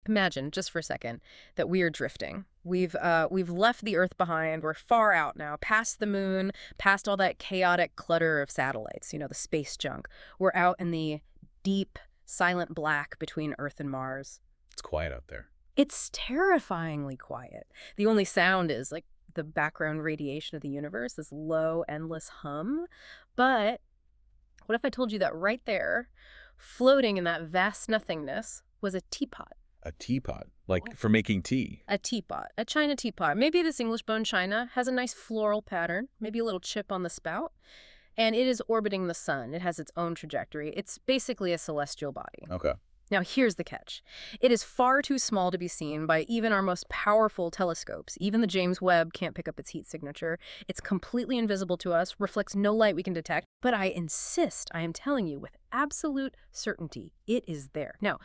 Imagine, just for a second, that we are drifting. We've left the Earth behind. We're far out now, past the moon, past all that chaotic clutter of satellites, the space junk. We're out in the deep, silent black between Earth and Mars. It's quiet out there. It's terrifyingly quiet. The only sound is like the background radiation of the universe, this low, endless hum. But what if I told you that right there, floating in that vast nothingness, was a teapot? A teapot, like for making tea. A teapot, a china teapot. Maybe this English bone china has a nice floral pattern, maybe a little chip on the spout, and it is orbiting the sun. It has its own trajectory. It's basically a celestial body. Okay. Now, here's the catch. It is far too small to be seen by even our most powerful telescopes. Even the James Webb can't pick up its heat signature. It's completely invisible to us, reflects no light we can detect. But I insist, I am telling you with absolute certainty, it is there. Now,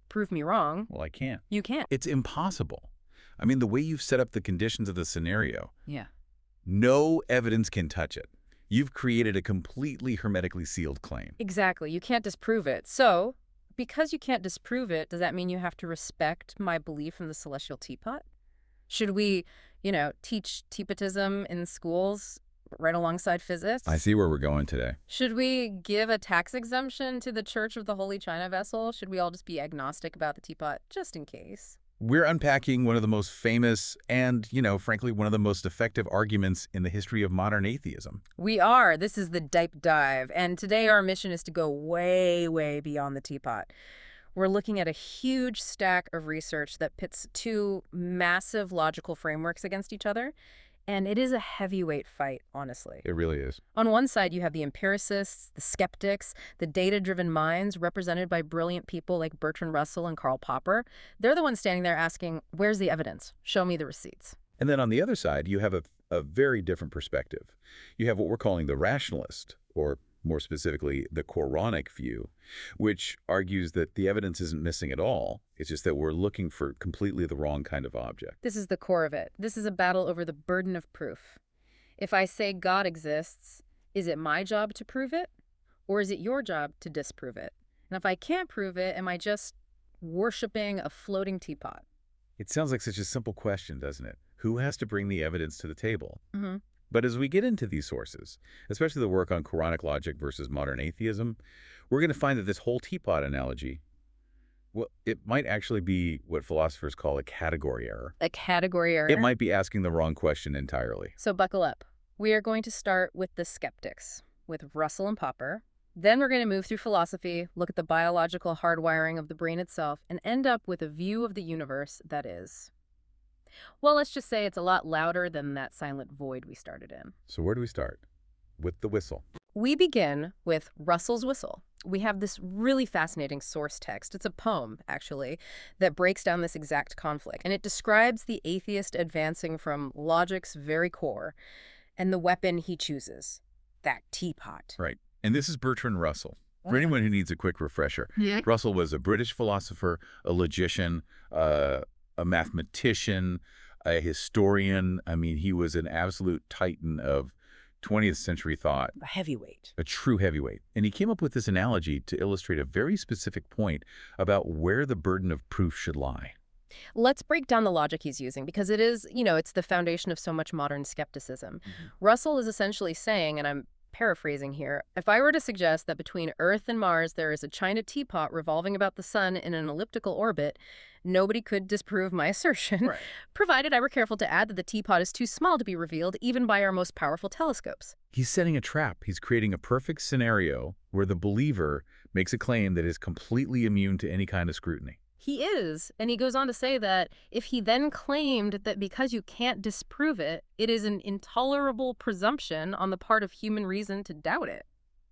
prove me wrong. Well, I can't. You can't. It's impossible. I mean, the way you've set up the conditions of the scenario, Yeah. no evidence can touch it. You've created a completely hermetically sealed claim. Exactly. You can't disprove it. So, because you can't disprove it, does that mean you have to respect my belief in the celestial teapot? Should we, teach teapotism in schools right alongside physics? I see where we're going today. Should we give a tax exemption to the Church of the Holy China Vessel? Should we all just be agnostic about the teapot, just in case? We're unpacking one of the most famous and, frankly, one of the most effective arguments in the history of modern atheism. We are. This is the deep dive. And today our mission is to go way, way beyond the teapot. We're looking at a huge stack of research that pits two massive logical frameworks against each other. And it is a heavyweight fight, honestly. It really is. On one side, you have the empiricists, the skeptics, the data-driven minds represented by brilliant people like Bertrand Russell and Karl Popper. They're the ones standing there asking, where's the evidence? Show me the receipts. And then on the other side, you have a very different perspective. You have what we're calling the rationalist, or more specifically, the Quranic view, which argues that the evidence isn't missing at all. It's just that we're looking for completely the wrong kind of object. This is the core of it. This is a battle over the burden of proof. If I say God exists, is it my job to prove it? Or is it your job to disprove it? And if I can't prove it, am I just worshiping a floating teapot? It sounds like such a simple question, doesn't it? Who has to bring the evidence to the table? Mm-hmm. But as we get into these sources, especially the work on Quranic logic versus modern atheism, we're going to find that this whole teapot analogy, well, it might actually be what philosophers call a category error. A category error? It might be asking the wrong question entirely. So buckle up. We are going to start with the skeptics, with Russell and Popper. Then we're going to move through philosophy, look at the biological hardwiring of the brain itself, and end up with a view of the universe that is, well, let's just say it's a lot louder than that silent void we started in. So where do we start? With the whistle. We begin with Russell's whistle. We have this really fascinating source text. It's a poem, actually, that breaks down this exact conflict. And it describes the atheist advancing from logic's very core and the weapon he chooses, that teapot. Right. And this is Bertrand Russell. For anyone who needs a quick refresher, Russell was a British philosopher, a logician, a mathematician, a historian. I mean, he was an absolute titan of 20th century thought. A heavyweight. A true heavyweight. And he came up with this analogy to illustrate a very specific point about where the burden of proof should lie. Let's break down the logic he's using, because it is, it's the foundation of so much modern skepticism. Russell is essentially saying, and I'm paraphrasing here, if I were to suggest that between Earth and Mars there is a china teapot revolving about the sun in an elliptical orbit, nobody could disprove my assertion, Right. provided I were careful to add that the teapot is too small to be revealed even by our most powerful telescopes. He's setting a trap. He's creating a perfect scenario where the believer makes a claim that is completely immune to any kind of scrutiny. He is, and he goes on to say that if he then claimed that because you can't disprove it, it is an intolerable presumption on the part of human reason to doubt it,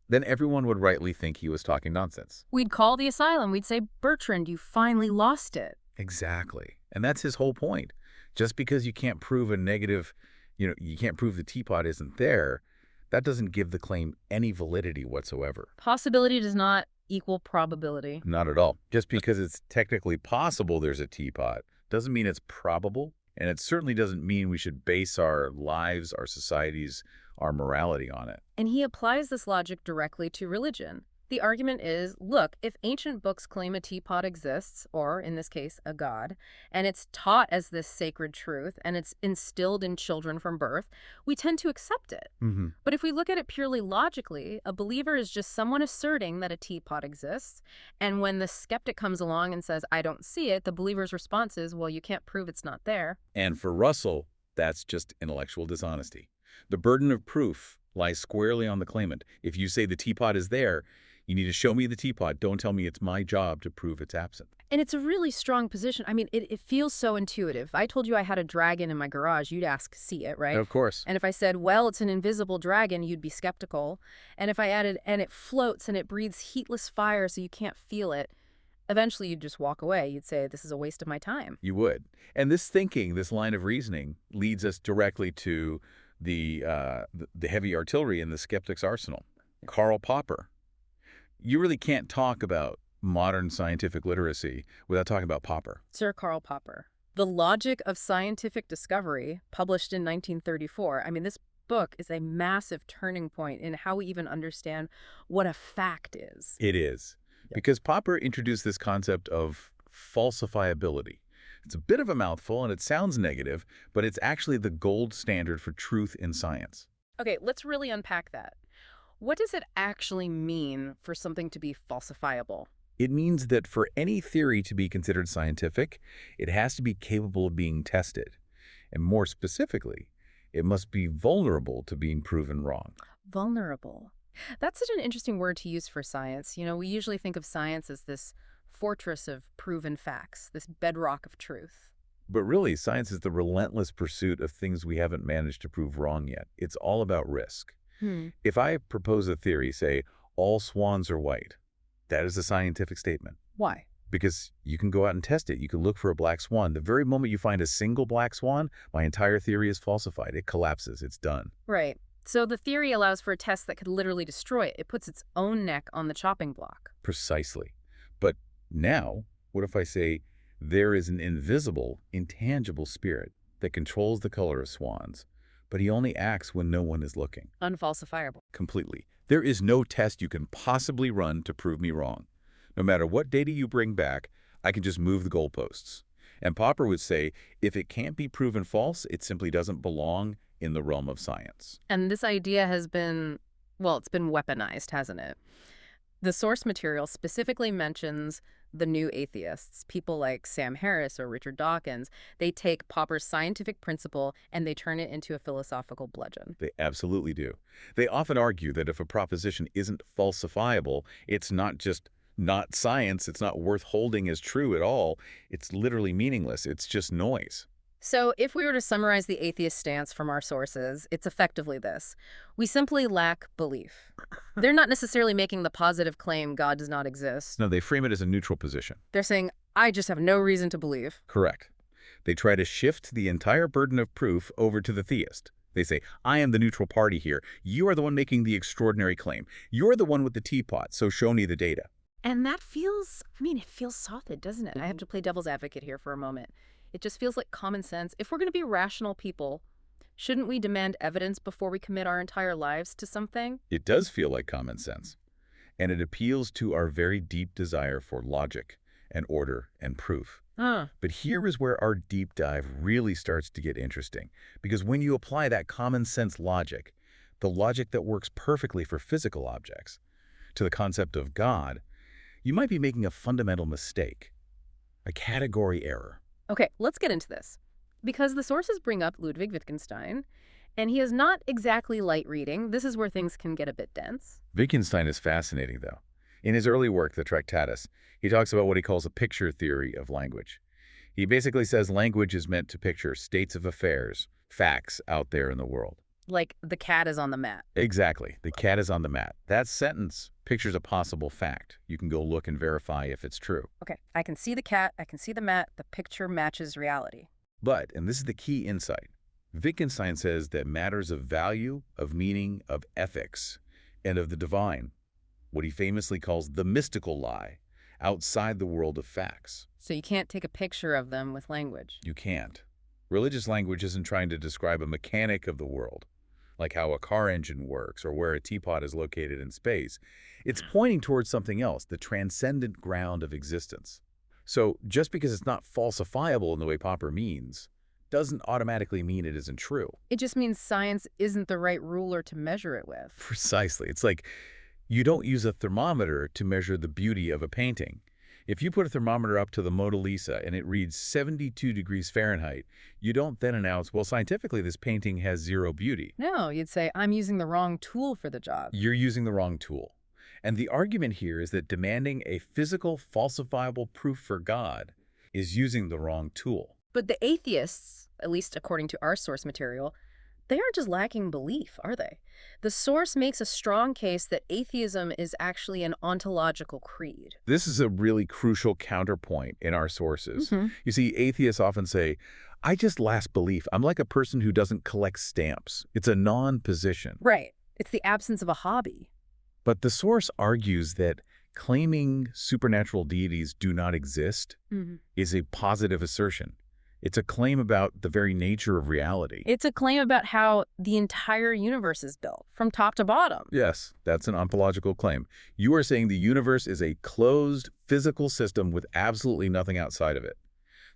then everyone would rightly think he was talking nonsense. we'd call the asylum. We'd say, Bertrand, you finally lost it. Exactly. And that's his whole point. Just because you can't prove a negative, you can't prove the teapot isn't there, that doesn't give the claim any validity whatsoever. Possibility does not equal probability. Not at all. Just because it's technically possible there's a teapot doesn't mean it's probable, and it certainly doesn't mean we should base our lives, our societies, our morality on it. And he applies this logic directly to religion. The argument is, look, if ancient books claim a teapot exists, or in this case, a god, and it's taught as this sacred truth, and it's instilled in children from birth, we tend to accept it. But if we look at it purely logically, a believer is just someone asserting that a teapot exists, and when the skeptic comes along and says, I don't see it, the believer's response is, well, you can't prove it's not there. And for Russell, that's just intellectual dishonesty. The burden of proof lies squarely on the claimant. If you say the teapot is there, you need to show me the teapot. Don't tell me it's my job to prove it's absent. And it's a really strong position. I mean, it feels so intuitive. If I told you I had a dragon in my garage, you'd ask, see it, right? Of course. And if I said, well, it's an invisible dragon, you'd be skeptical. And if I added, and it floats and it breathes heatless fire so you can't feel it, eventually you'd just walk away. You'd say, this is a waste of my time. You would. And this thinking, this line of reasoning, leads us directly to the heavy artillery in the skeptic's arsenal. Karl Popper. You really can't talk about modern scientific literacy without talking about Popper. Sir Karl Popper. The Logic of Scientific Discovery, published in 1934. I mean, this book is a massive turning point in how we even understand what a fact is. It is. Yep. Because Popper introduced this concept of falsifiability. It's a bit of a mouthful and it sounds negative, but it's actually the gold standard for truth in science. Okay, let's really unpack that. What does it actually mean for something to be falsifiable? It means that for any theory to be considered scientific, it has to be capable of being tested. And more specifically, it must be vulnerable to being proven wrong. Vulnerable. That's such an interesting word to use for science. You know, we usually think of science as this fortress of proven facts, this bedrock of truth. But really, science is the relentless pursuit of things we haven't managed to prove wrong yet. It's all about risk. If I propose a theory, say, all swans are white, that is a scientific statement. Why? Because you can go out and test it. You can look for a black swan. The very moment you find a single black swan, my entire theory is falsified. It collapses. It's done. Right. So the theory allows for a test that could literally destroy it. It puts its own neck on the chopping block. Precisely. But now, what if I say there is an invisible, intangible spirit that controls the color of swans, but he only acts when no one is looking? Unfalsifiable. Completely. There is no test you can possibly run to prove me wrong. No matter what data you bring back, I can just move the goalposts. And Popper would say, if it can't be proven false, it simply doesn't belong in the realm of science. And this idea has been, well, it's been weaponized, hasn't it? The source material specifically mentions the new atheists, people like Sam Harris or Richard Dawkins. They take Popper's scientific principle and they turn it into a philosophical bludgeon. They absolutely do. They often argue that if a proposition isn't falsifiable, it's not just not science, it's not worth holding as true at all. It's literally meaningless. It's just noise. So if we were to summarize the atheist stance from our sources, it's effectively this. We simply lack belief. They're not necessarily making the positive claim God does not exist. No, they frame it as a neutral position. They're saying, I just have no reason to believe. Correct. They try to shift the entire burden of proof over to the theist. They say, I am the neutral party here. You are the one making the extraordinary claim. You're the one with the teapot, so show me the data. And that feels, it feels soft, doesn't it? I have to play devil's advocate here for a moment. It just feels like common sense. If we're going to be rational people, shouldn't we demand evidence before we commit our entire lives to something? It does feel like common sense. And it appeals to our very deep desire for logic and order and proof. But here is where our deep dive really starts to get interesting. Because when you apply that common sense logic, the logic that works perfectly for physical objects, to the concept of God, you might be making a fundamental mistake, a category error. Okay, let's get into this. Because the sources bring up Ludwig Wittgenstein, and he is not exactly light reading. This is where things can get a bit dense. Wittgenstein is fascinating, though. In his early work, the Tractatus, he talks about what he calls a picture theory of language. He basically says language is meant to picture states of affairs, facts out there in the world. Like the cat is on the mat. Exactly. The cat is on the mat. That sentence pictures a possible fact. You can go look and verify if it's true. Okay, I can see the cat, I can see the mat, the picture matches reality. But, and this is the key insight, Wittgenstein says that matters of value, of meaning, of ethics, and of the divine, what he famously calls the mystical lie, outside the world of facts. So you can't take a picture of them with language. You can't. Religious language isn't trying to describe a mechanic of the world. like how a car engine works or where a teapot is located in space. It's pointing towards something else, the transcendent ground of existence. So just because it's not falsifiable in the way Popper means, doesn't automatically mean it isn't true. It just means science isn't the right ruler to measure it with. Precisely. It's like you don't use a thermometer to measure the beauty of a painting. If you put a thermometer up to the Mona Lisa and it reads 72 degrees Fahrenheit, you don't then announce, well, scientifically, this painting has zero beauty. No, you'd say, I'm using the wrong tool for the job. You're using the wrong tool. And the argument here is that demanding a physical, falsifiable proof for God is using the wrong tool. But the atheists, at least according to our source material, they aren't just lacking belief, are they? The source makes a strong case that atheism is actually an ontological creed. This is a really crucial counterpoint in our sources. You see, atheists often say, I just lack belief. I'm like a person who doesn't collect stamps. It's a non-position. Right. It's the absence of a hobby. But the source argues that claiming supernatural deities do not exist is a positive assertion. It's a claim about the very nature of reality. It's a claim about how the entire universe is built, from top to bottom. Yes, that's an ontological claim. You are saying the universe is a closed, physical system with absolutely nothing outside of it.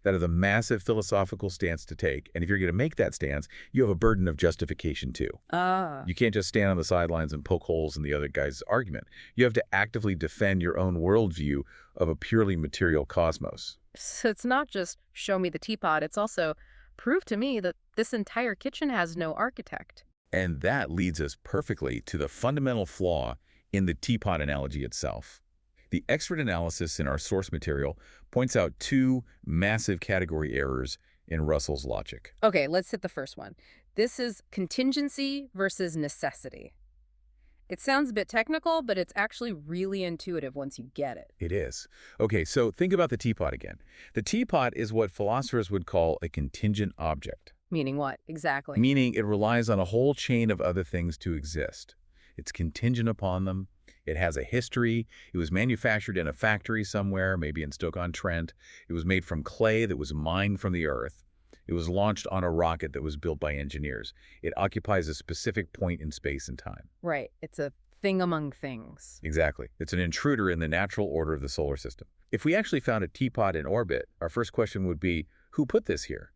That is a massive philosophical stance to take, and if you're going to make that stance, you have a burden of justification too. You can't just stand on the sidelines and poke holes in the other guy's argument. You have to actively defend your own worldview of a purely material cosmos. So it's not just show me the teapot, it's also prove to me that this entire kitchen has no architect. And that leads us perfectly to the fundamental flaw in the teapot analogy itself. The expert analysis in our source material points out two massive category errors in Russell's logic. Okay, let's hit the first one. This is contingency versus necessity. It sounds a bit technical, but it's actually really intuitive once you get it. It is. Okay, so think about the teapot again. The teapot is what philosophers would call a contingent object. Meaning what, exactly? Meaning it relies on a whole chain of other things to exist. It's contingent upon them. It has a history. It was manufactured in a factory somewhere, maybe in Stoke-on-Trent. It was made from clay that was mined from the earth. It was launched on a rocket that was built by engineers. It occupies a specific point in space and time. Right. It's a thing among things. Exactly. It's an intruder in the natural order of the solar system. If we actually found a teapot in orbit, our first question would be, who put this here?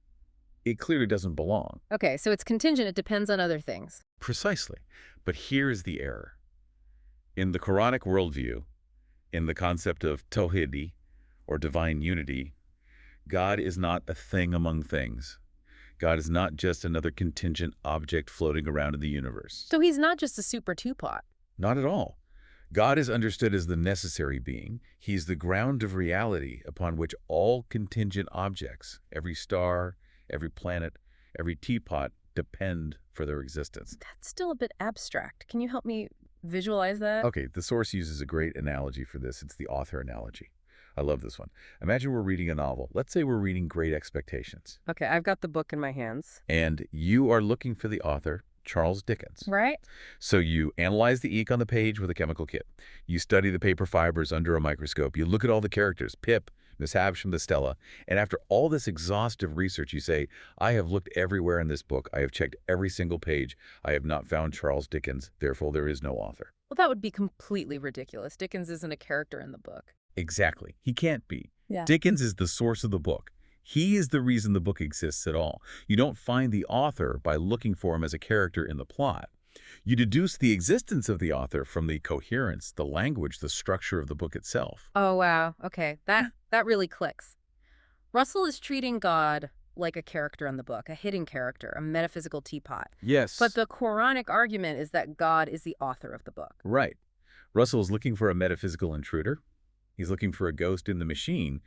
It clearly doesn't belong. Okay, so it's contingent. It depends on other things. Precisely. But here is the error. In the Quranic worldview, in the concept of tawhid, or divine unity, God is not a thing among things. God is not just another contingent object floating around in the universe. So he's not just a super teapot. Not at all. God is understood as the necessary being. He's the ground of reality upon which all contingent objects, every star, every planet, every teapot, depend for their existence. That's still a bit abstract. Can you help me visualize that? Okay, the source uses a great analogy for this. It's the author analogy. I love this one. Imagine we're reading a novel. Let's say we're reading Great Expectations. Okay, I've got the book in my hands. And you are looking for the author, Charles Dickens. Right. So you analyze the ink on the page with a chemical kit. You study the paper fibers under a microscope. You look at all the characters, Pip, Miss Havisham, the Stella. And after all this exhaustive research, you say, I have looked everywhere in this book. I have checked every single page. I have not found Charles Dickens. Therefore, there is no author. Well, that would be completely ridiculous. Dickens isn't a character in the book. Exactly. He can't be. Yeah. Dickens is the source of the book. He is the reason the book exists at all. You don't find the author by looking for him as a character in the plot. You deduce the existence of the author from the coherence, the language, the structure of the book itself. Oh, wow. Okay, that really clicks. Russell is treating God like a character in the book, a hidden character, a metaphysical teapot. Yes. But the Quranic argument is that God is the author of the book. Right. Russell is looking for a metaphysical intruder. He's looking for a ghost in the machine.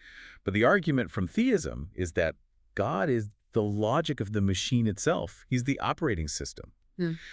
But the argument from theism is that God is the logic of the machine itself. He's the operating system.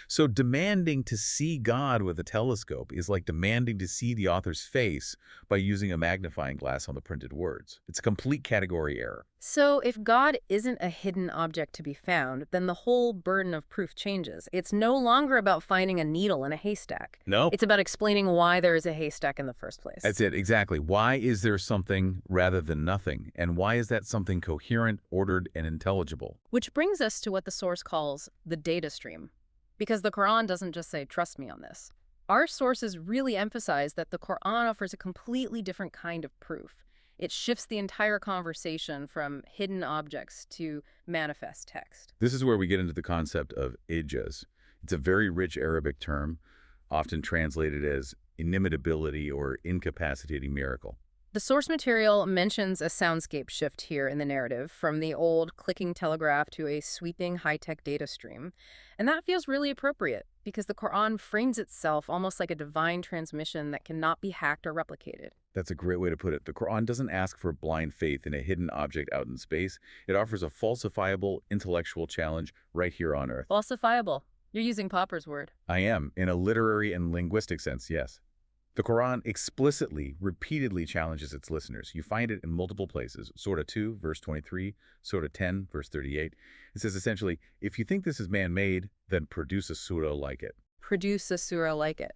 So demanding to see God with a telescope is like demanding to see the author's face by using a magnifying glass on the printed words. It's a complete category error. So if God isn't a hidden object to be found, then the whole burden of proof changes. It's no longer about finding a needle in a haystack. No. It's about explaining why there is a haystack in the first place. That's it, exactly. Why is there something rather than nothing? And why is that something coherent, ordered, and intelligible? Which brings us to what the source calls the data stream. Because the Quran doesn't just say, trust me on this. Our sources really emphasize that the Quran offers a completely different kind of proof. It shifts the entire conversation from hidden objects to manifest text. This is where we get into the concept of ijaz. It's a very rich Arabic term, often translated as inimitability or incapacitating miracle. The source material mentions a soundscape shift here in the narrative, from the old clicking telegraph to a sweeping high-tech data stream. And that feels really appropriate, because the Quran frames itself almost like a divine transmission that cannot be hacked or replicated. That's a great way to put it. The Quran doesn't ask for blind faith in a hidden object out in space. It offers a falsifiable intellectual challenge right here on Earth. Falsifiable. You're using Popper's word. I am, in a literary and linguistic sense, yes. The Quran explicitly, repeatedly challenges its listeners. You find it in multiple places. Surah 2, verse 23, Surah 10, verse 38. It says essentially, if you think this is man-made, then produce a surah like it. Produce a surah like it.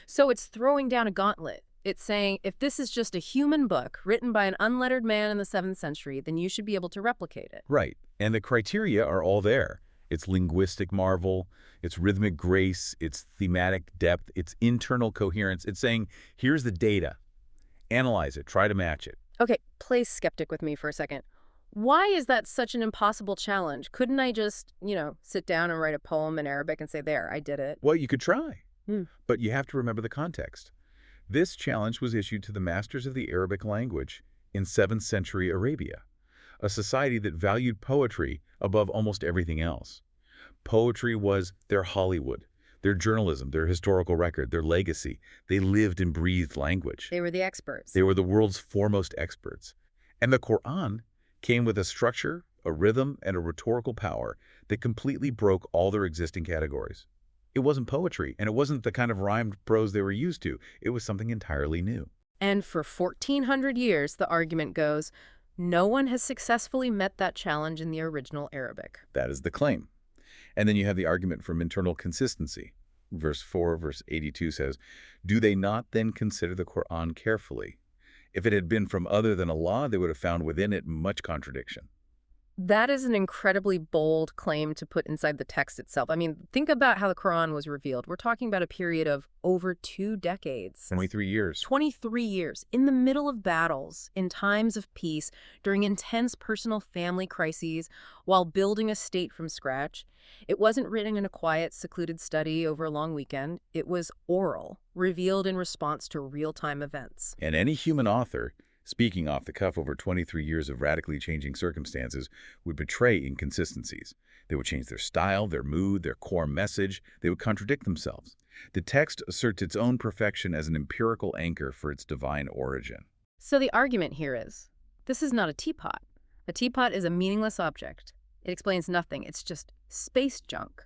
So it's throwing down a gauntlet. It's saying, if this is just a human book written by an unlettered man in the 7th century, then you should be able to replicate it. Right. And the criteria are all there. Its linguistic marvel, its rhythmic grace, its thematic depth, its internal coherence. It's saying, here's the data. Analyze it. Try to match it. Okay, play skeptic with me for a second. Why is that such an impossible challenge? Couldn't I just, sit down and write a poem in Arabic and say, there, I did it? Well, you could try. But you have to remember the context. This challenge was issued to the masters of the Arabic language in 7th century Arabia, a society that valued poetry above almost everything else. Poetry was their Hollywood, their journalism, their historical record, their legacy. They lived and breathed language. They were the experts. They were the world's foremost experts. And the Quran came with a structure, a rhythm, and a rhetorical power that completely broke all their existing categories. It wasn't poetry, and it wasn't the kind of rhymed prose they were used to. It was something entirely new. And for 1,400 years, the argument goes, no one has successfully met that challenge in the original Arabic. That is the claim. And then you have the argument from internal consistency. Verse 4, verse 82 says, do they not then consider the Quran carefully? If it had been from other than Allah, they would have found within it much contradiction. That is an incredibly bold claim to put inside the text itself. I mean, think about how the Quran was revealed. We're talking about a period of over 2 decades. 23 years. 23 years, in the middle of battles, in times of peace, during intense personal family crises, while building a state from scratch. It wasn't written in a quiet, secluded study over a long weekend. It was oral, revealed in response to real-time events. And any human author, speaking off the cuff over 23 years of radically changing circumstances, would betray inconsistencies. They would change their style, their mood, their core message. They would contradict themselves. The text asserts its own perfection as an empirical anchor for its divine origin. So the argument here is, this is not a teapot. A teapot is a meaningless object. It explains nothing. It's just space junk.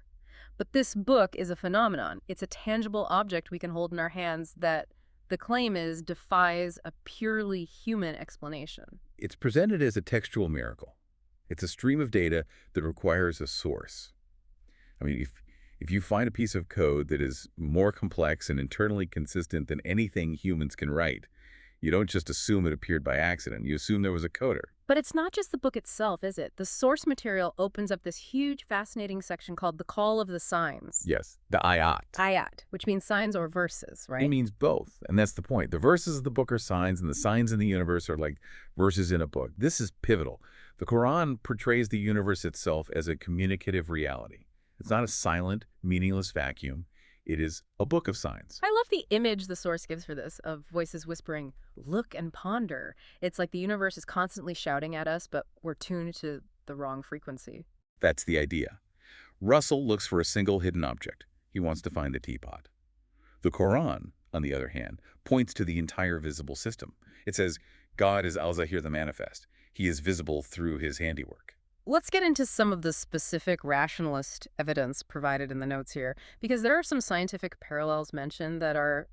But this book is a phenomenon. It's a tangible object we can hold in our hands that the claim is defies a purely human explanation. It's presented as a textual miracle. It's a stream of data that requires a source. I mean, if you find a piece of code that is more complex and internally consistent than anything humans can write, you don't just assume it appeared by accident. You assume there was a coder. But it's not just the book itself, is it? The source material opens up this huge, fascinating section called the Call of the Signs. Yes, the Ayat. Ayat, which means signs or verses, right? It means both, and that's the point. The verses of the book are signs, and the signs in the universe are like verses in a book. This is pivotal. The Quran portrays the universe itself as a communicative reality. It's not a silent, meaningless vacuum. It is a book of signs. I love the image the source gives for this, of voices whispering, look and ponder. It's like the universe is constantly shouting at us, but we're tuned to the wrong frequency. That's the idea. Russell looks for a single hidden object. He wants to find the teapot. The Quran, on the other hand, points to the entire visible system. It says, God is Al-Zahir the Manifest. He is visible through his handiwork. Let's get into some of the specific rationalist evidence provided in the notes here, because there are some scientific parallels mentioned that are,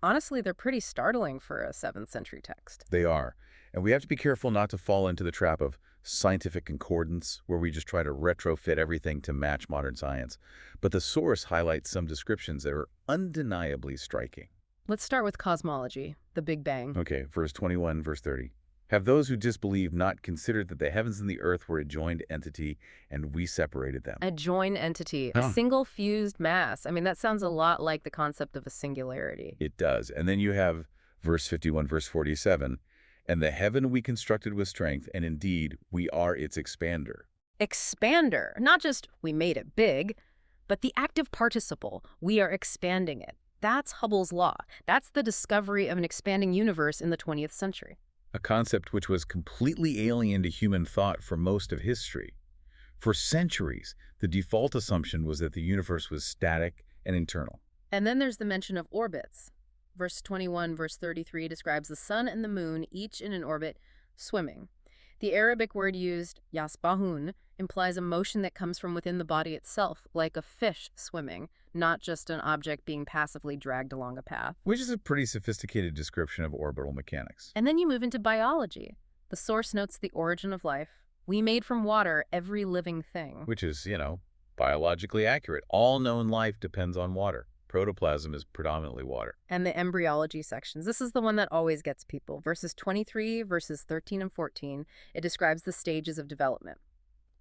honestly, they're pretty startling for a 7th century text. They are. And we have to be careful not to fall into the trap of scientific concordance, where we just try to retrofit everything to match modern science. But the source highlights some descriptions that are undeniably striking. Let's start with cosmology, the Big Bang. Okay, verse 21, verse 30. Have those who disbelieve not considered that the heavens and the earth were a joined entity and we separated them? A joined entity, a Huh. single fused mass. I mean, that sounds a lot like the concept of a singularity. It does. And then you have verse 51, verse 47, and the heaven we constructed with strength, and indeed we are its expander. Expander, not just we made it big, but the active participle, we are expanding it. That's Hubble's law. That's the discovery of an expanding universe in the 20th century. A concept which was completely alien to human thought for most of history. For centuries, the default assumption was that the universe was static and internal. And then there's the mention of orbits. Verse 21, verse 33 describes the sun and the moon, each in an orbit, swimming. The Arabic word used, yasbahun, implies a motion that comes from within the body itself, like a fish swimming, not just an object being passively dragged along a path. Which is a pretty sophisticated description of orbital mechanics. And then you move into biology. The source notes the origin of life. We made from water every living thing. Which is, biologically accurate. All known life depends on water. Protoplasm is predominantly water. And the embryology sections. This is the one that always gets people. Verses 23, verses 13 and 14, it describes the stages of development.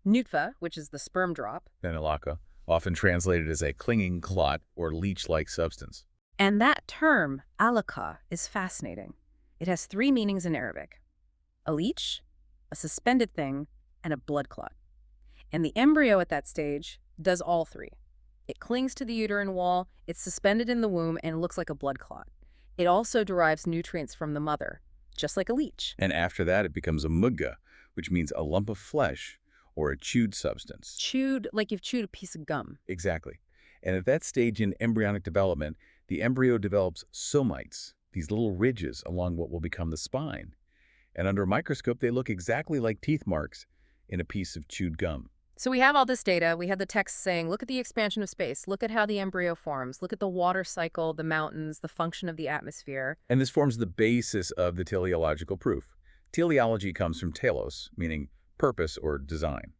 Nutfa, which is the sperm drop. Then alaka, often translated as a clinging clot or leech-like substance. And that term, alaka, is fascinating. It has three meanings in Arabic. A leech, a suspended thing, and a blood clot. And the embryo at that stage does all three. It clings to the uterine wall, it's suspended in the womb, and looks like a blood clot. It also derives nutrients from the mother, just like a leech. And after that, it becomes a mugga, which means a lump of flesh or a chewed substance. Chewed like you've chewed a piece of gum. Exactly. And at that stage in embryonic development, the embryo develops somites, these little ridges along what will become the spine. And under a microscope, they look exactly like teeth marks in a piece of chewed gum. So we have all this data. We had the text saying, look at the expansion of space. Look at how the embryo forms. Look at the water cycle, the mountains, the function of the atmosphere. And this forms the basis of the teleological proof. Teleology comes from telos, meaning purpose or design.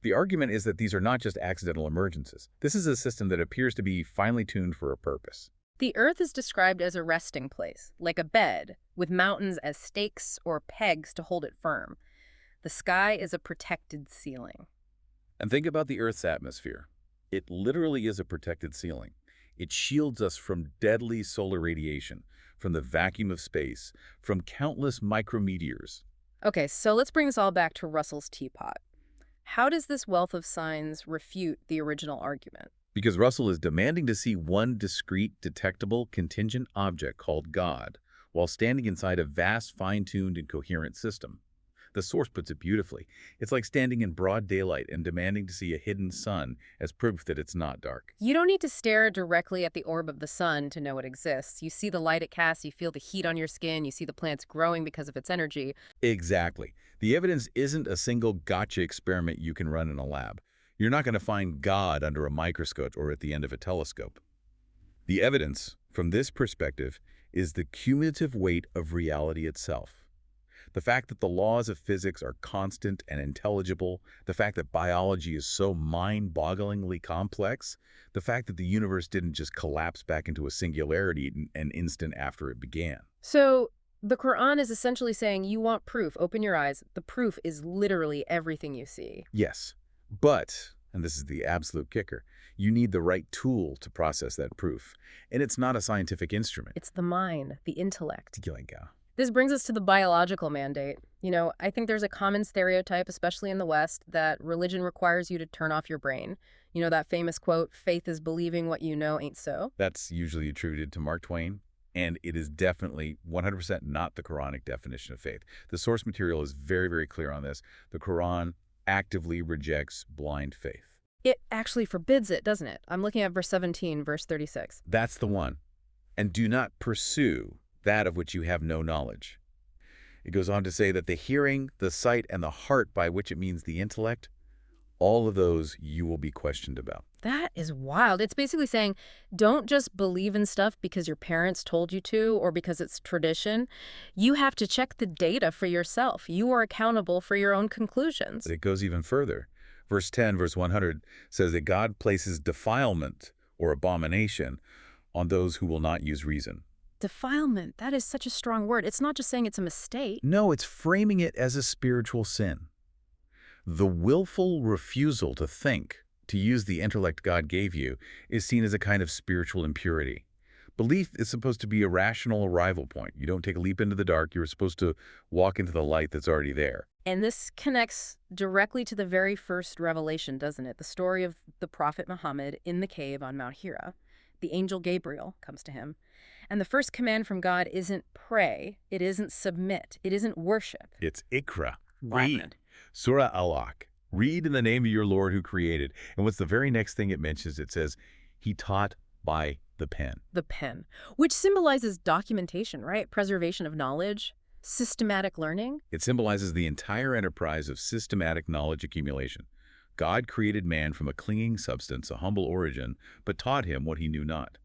The argument is that these are not just accidental emergences. This is a system that appears to be finely tuned for a purpose. The Earth is described as a resting place, like a bed, with mountains as stakes or pegs to hold it firm. The sky is a protected ceiling. And think about the Earth's atmosphere. It literally is a protected ceiling. It shields us from deadly solar radiation, from the vacuum of space, from countless micrometeors. Okay, so let's bring this all back to Russell's teapot. How does this wealth of signs refute the original argument? Because Russell is demanding to see one discrete, detectable, contingent object called God, while standing inside a vast, fine-tuned, and coherent system. The source puts it beautifully. It's like standing in broad daylight and demanding to see a hidden sun as proof that it's not dark. You don't need to stare directly at the orb of the sun to know it exists. You see the light it casts, you feel the heat on your skin, you see the plants growing because of its energy. Exactly. The evidence isn't a single gotcha experiment you can run in a lab. You're not going to find God under a microscope or at the end of a telescope. The evidence, from this perspective, is the cumulative weight of reality itself. The fact that the laws of physics are constant and intelligible, the fact that biology is so mind-bogglingly complex, the fact that the universe didn't just collapse back into a singularity an instant after it began. So the Quran is essentially saying you want proof, open your eyes. The proof is literally everything you see. Yes, but, and this is the absolute kicker, you need the right tool to process that proof. And it's not a scientific instrument. It's the mind, the intellect. Gilenka. This brings us to the biological mandate. I think there's a common stereotype, especially in the West, that religion requires you to turn off your brain. That famous quote, faith is believing what you know ain't so. That's usually attributed to Mark Twain, and it is definitely 100% not the Quranic definition of faith. The source material is very, very clear on this. The Quran actively rejects blind faith. It actually forbids it, doesn't it? I'm looking at verse 17, verse 36. That's the one. And do not pursue that of which you have no knowledge. It goes on to say that the hearing, the sight, and the heart, by which it means the intellect, all of those you will be questioned about. That is wild. It's basically saying, don't just believe in stuff because your parents told you to or because it's tradition. You have to check the data for yourself. You are accountable for your own conclusions. It goes even further. Verse 10, verse 100 says that God places defilement or abomination on those who will not use reason. Defilement, that is such a strong word. It's not just saying it's a mistake. No, it's framing it as a spiritual sin. The willful refusal to think, to use the intellect God gave you, is seen as a kind of spiritual impurity. Belief is supposed to be a rational arrival point. You don't take a leap into the dark. You're supposed to walk into the light that's already there. And this connects directly to the very first revelation, doesn't it? The story of the prophet Muhammad in the cave on Mount Hira. The angel Gabriel comes to him. And the first command from God isn't pray, it isn't submit, it isn't worship. It's Ikra. Read. Surah Al-Alaq. Read in the name of your Lord who created. And what's the very next thing it mentions? It says, he taught by the pen. The pen, which symbolizes documentation, right? Preservation of knowledge, systematic learning. It symbolizes the entire enterprise of systematic knowledge accumulation. God created man from a clinging substance, a humble origin, but taught him what he knew not.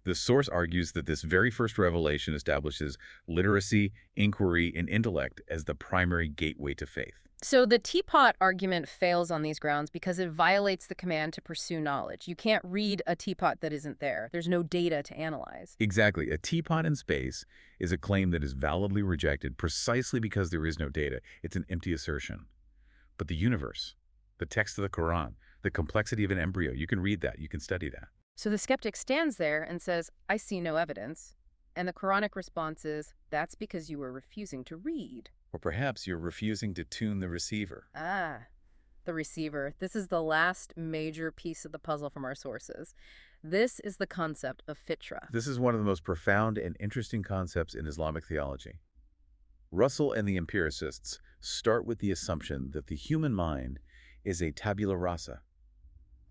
The source argues that this very first revelation establishes literacy, inquiry, and intellect as the primary gateway to faith. So the teapot argument fails on these grounds because it violates the command to pursue knowledge. You can't read a teapot that isn't there. There's no data to analyze. Exactly. A teapot in space is a claim that is validly rejected precisely because there is no data. It's an empty assertion. But the universe, the text of the Quran, the complexity of an embryo, you can read that. You can study that. So the skeptic stands there and says, I see no evidence. And the Quranic response is, that's because you were refusing to read. Or perhaps you're refusing to tune the receiver. Ah, the receiver. This is the last major piece of the puzzle from our sources. This is the concept of Fitrah. This is one of the most profound and interesting concepts in Islamic theology. Russell and the empiricists start with the assumption that the human mind is a tabula rasa,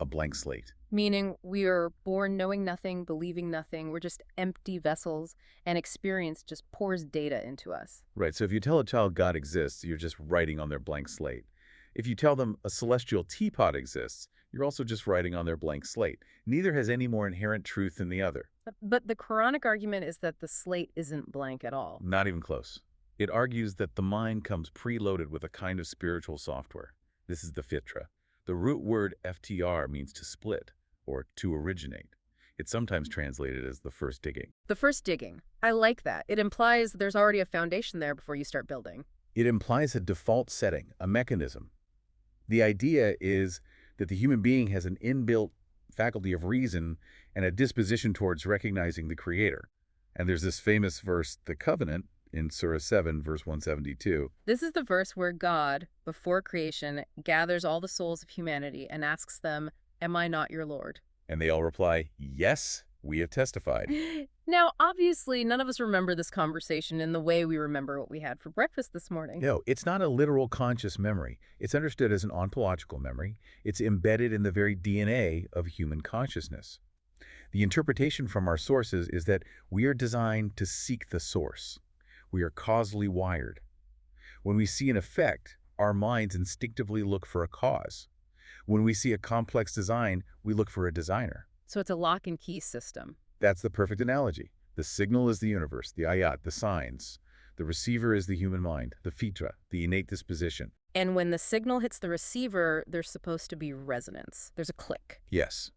a blank slate. Meaning we are born knowing nothing, believing nothing. We're just empty vessels, and experience just pours data into us. Right, so if you tell a child God exists, you're just writing on their blank slate. If you tell them a celestial teapot exists, you're also just writing on their blank slate. Neither has any more inherent truth than the other. But the Quranic argument is that the slate isn't blank at all. Not even close. It argues that the mind comes preloaded with a kind of spiritual software. This is the Fitrah. The root word FTR means to split, or to originate. It's sometimes translated as the first digging. The first digging. I like that. It implies there's already a foundation there before you start building. It implies a default setting, a mechanism. The idea is that the human being has an inbuilt faculty of reason and a disposition towards recognizing the Creator. And there's this famous verse, the Covenant, in Surah 7, verse 172. This is the verse where God, before creation, gathers all the souls of humanity and asks them, am I not your Lord? And they all reply, yes, we have testified. Now, obviously, none of us remember this conversation in the way we remember what we had for breakfast this morning. No, it's not a literal conscious memory. It's understood as an ontological memory. It's embedded in the very DNA of human consciousness. The interpretation from our sources is that we are designed to seek the source. We are causally wired. When we see an effect, our minds instinctively look for a cause. When we see a complex design, we look for a designer. So it's a lock and key system. That's the perfect analogy. The signal is the universe, the Ayat, the signs. The receiver is the human mind, the Fitrah, the innate disposition. And when the signal hits the receiver, there's supposed to be resonance. There's a click. Yes.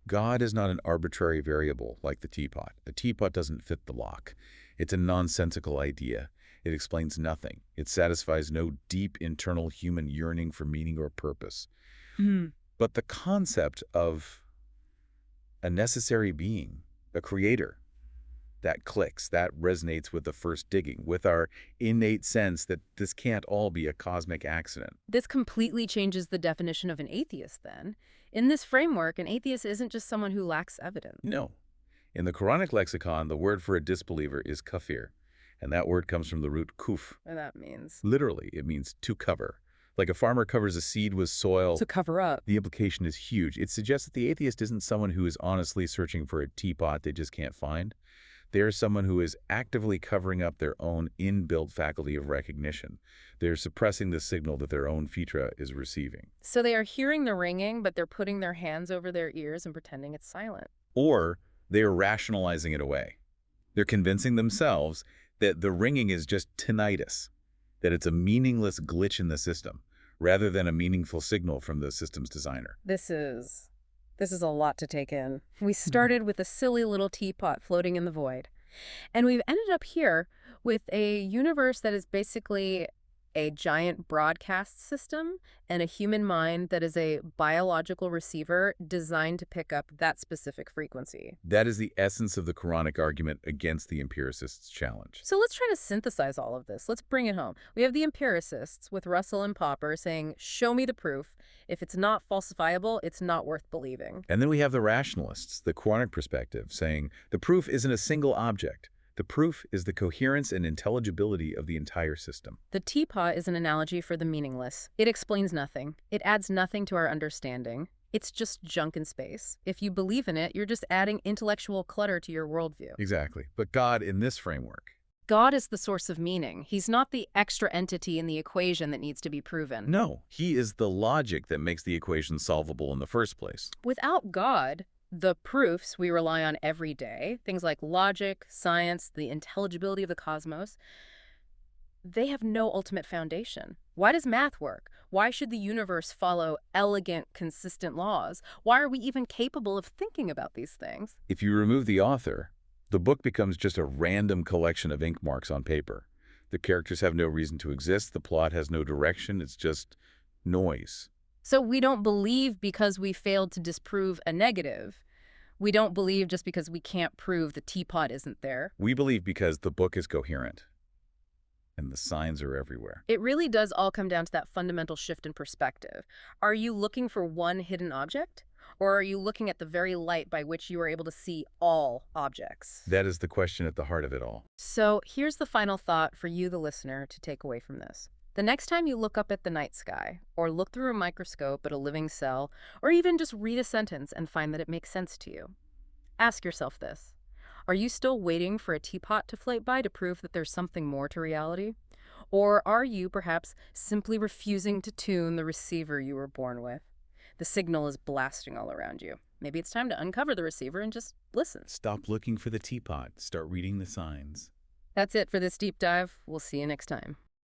God is not an arbitrary variable like the teapot. The teapot doesn't fit the lock. It's a nonsensical idea. It explains nothing. It satisfies no deep internal human yearning for meaning or purpose. But the concept of a necessary being, a creator, that clicks, that resonates with the first digging, with our innate sense that this can't all be a cosmic accident. This completely changes the definition of an atheist, then. In this framework, an atheist isn't just someone who lacks evidence. No. In the Quranic lexicon, the word for a disbeliever is kafir, and that word comes from the root kuf. And that means? Literally, it means to cover. Like a farmer covers a seed with soil. To cover up. The implication is huge. It suggests that the atheist isn't someone who is honestly searching for a teapot they just can't find. They're someone who is actively covering up their own inbuilt faculty of recognition. They're suppressing the signal that their own Fitrah is receiving. So they are hearing the ringing, but they're putting their hands over their ears and pretending it's silent. Or they are rationalizing it away. They're convincing themselves that the ringing is just tinnitus, that it's a meaningless glitch in the system, rather than a meaningful signal from the system's designer. This is a lot to take in. We started with a silly little teapot floating in the void. And we've ended up here with a universe that is basically a giant broadcast system and a human mind that is a biological receiver designed to pick up that specific frequency. That is the essence of the Quranic argument against the empiricists' challenge. So let's try to synthesize all of this. Let's bring it home. We have the empiricists with Russell and Popper saying, show me the proof. If it's not falsifiable, it's not worth believing. And then we have the rationalists, the Quranic perspective, saying the proof isn't a single object. The proof is the coherence and intelligibility of the entire system. The teapot is an analogy for the meaningless. It explains nothing. It adds nothing to our understanding. It's just junk in space. If you believe in it, you're just adding intellectual clutter to your worldview. Exactly. But God, in this framework, God is the source of meaning. He's not the extra entity in the equation that needs to be proven. no, he is the logic that makes the equation solvable in the first place. Without God, the proofs we rely on every day, things like logic, science, the intelligibility of the cosmos, they have no ultimate foundation. Why does math work? Why should the universe follow elegant, consistent laws? Why are we even capable of thinking about these things? If you remove the author, the book becomes just a random collection of ink marks on paper. The characters have no reason to exist. The plot has no direction. It's just noise. So we don't believe because we failed to disprove a negative. We don't believe just because we can't prove the teapot isn't there. We believe because the book is coherent and the signs are everywhere. It really does all come down to that fundamental shift in perspective. Are you looking for one hidden object? Or are you looking at the very light by which you are able to see all objects? That is the question at the heart of it all. So here's the final thought for you, the listener, to take away from this. The next time you look up at the night sky, or look through a microscope at a living cell, or even just read a sentence and find that it makes sense to you, ask yourself this. Are you still waiting for a teapot to float by to prove that there's something more to reality? Or are you perhaps simply refusing to tune the receiver you were born with? The signal is blasting all around you. Maybe it's time to uncover the receiver and just listen. Stop looking for the teapot. Start reading the signs. That's it for this deep dive. We'll see you next time.